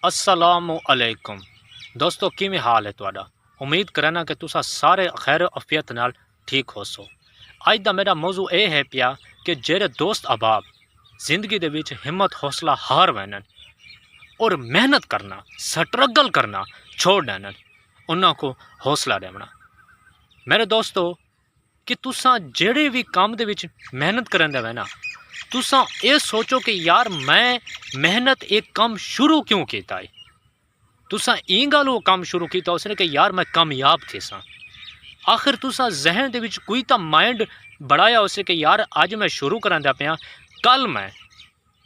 अस्सलामु अलैकुम दोस्तों, किवें हाल है तुहाडा। उम्मीद करना कि तुसा सारे खैर अफियत नाल ठीक हो सो। अज दा मेरा मौजू ये है पिया कि जेरे दोस्त अहबाब जिंदगी दे विच हिम्मत हौसला हार वैनन और मेहनत करना स्ट्रगल करना छोड़ देन, उन्हां को हौसला देना। मेरे दोस्तों, कि तुसा जेड़े भी काम दे विच मेहनत करन दे ना, तुसा ये सोचो कि यार मैं मेहनत एक काम शुरू क्यों किया है। तुसा ई गल वो काम शुरू किया उसने कि यार मैं कामयाब थे सा। आखिर तुसा जहन दे विच कोई तो माइंड बढ़ाया उसे कि यार अज मैं शुरू करांदा पिया, कल मैं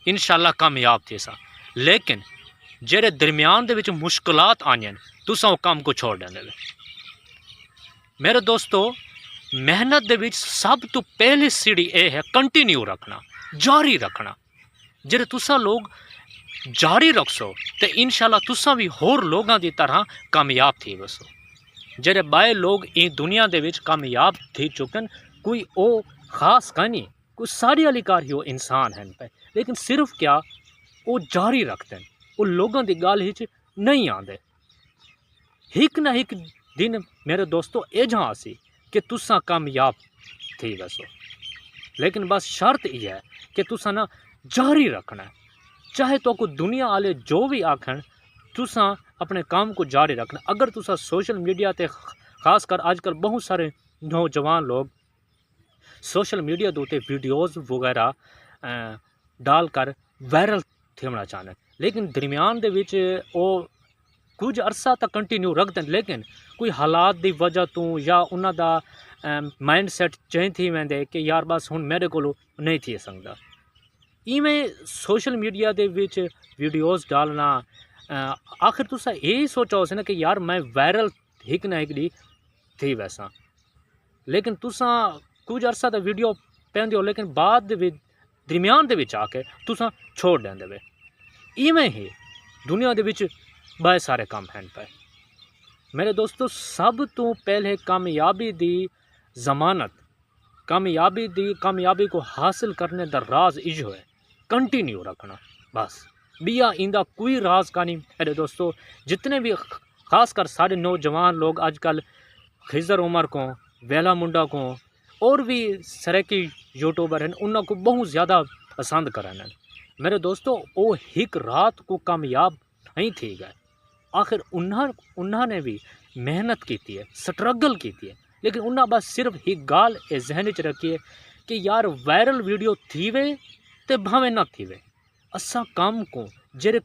इंशाल्लाह कामयाब थे सा। लेकिन जेरे दरम्यान दे विच मुश्किलात आनियां तुसा वो काम को छोड़ देंदे। मेरे दोस्तों, मेहनत दे विच सब तो पहली सीढ़ी ये है कंटिन्यू रखना, जारी रखना। जेरे तुसा लोग जारी रखसो तो इंशाल्लाह तुसा भी होर लोगों की तरह कामयाब थी वसो। जेरे बाए लोग ई दुनिया दे विच कामयाब थी चुकन, कोई ओ खास कहानी कोई सारी वाली कार ही वो इंसान हैं पे, लेकिन सिर्फ क्या वो जारी रखते हैं, वो लोगों की गल हिच नहीं आते। एक ना एक दिन मेरे दोस्तों ये जहाँ सी कि तुसा कामयाब थी वसो। लेकिन बस शर्त यह है कि तुसा ना जारी रखना है, चाहे तो को दुनिया वाले जो भी आखन, तुसा अपने काम को जारी रखना। अगर तुसा सोशल मीडिया ते खास कर आजकल बहुत सारे नौजवान लोग सोशल मीडिया के उत्ते वीडियोज़ वगैरह डालकर वायरल थेना चाहते, लेकिन दरम्यान दे विच वो कुछ अरसा तक कंटिन्यू रखते, लेकिन कोई हालात की वजह तो या उन्हों का माइंड सैट चेंज थी वेंदे कि यार बस हुण मेरे को नहीं थी सकता। इवें सोशल मीडिया दे विच वीडियोज़ डालना, आखिर तुसा यही सोचा उस ना कि यार मैं वायरल एक ना एक दी थी वैसा। लेकिन तुसा कुछ अरसा तक वीडियो पेंदे हो, लेकिन बाद दरम्यान दे विच आके तुसा छोड़ देंदे वे। इवें ही दुनिया दे विच बड़े सारे काम हैं पे। मेरे दोस्तों, सब तो पहले कामयाबी दी जमानत, कामयाबी को हासिल करने का राज इजो है कंटिन्यू रखना। बस बिया इंदा कोई राज का नहीं। मेरे दोस्तों, जितने भी खासकर सारे नौजवान लोग आजकल खिजर उमर को, वेला मुंडा को और भी सरेकी यूट्यूबर हैं, उनको बहुत ज़्यादा पसंद करन। मेरे दोस्तों, वो एक रात को कामयाब नहीं थी गए। आखिर उन्होंने भी मेहनत की है, स्ट्रगल की है, लेकिन उन्हें बस सिर्फ ही गाल ए जहन च रखी है कि यार वायरल वीडियो थी वे ते भावें ना थी वे, असा काम को जेरे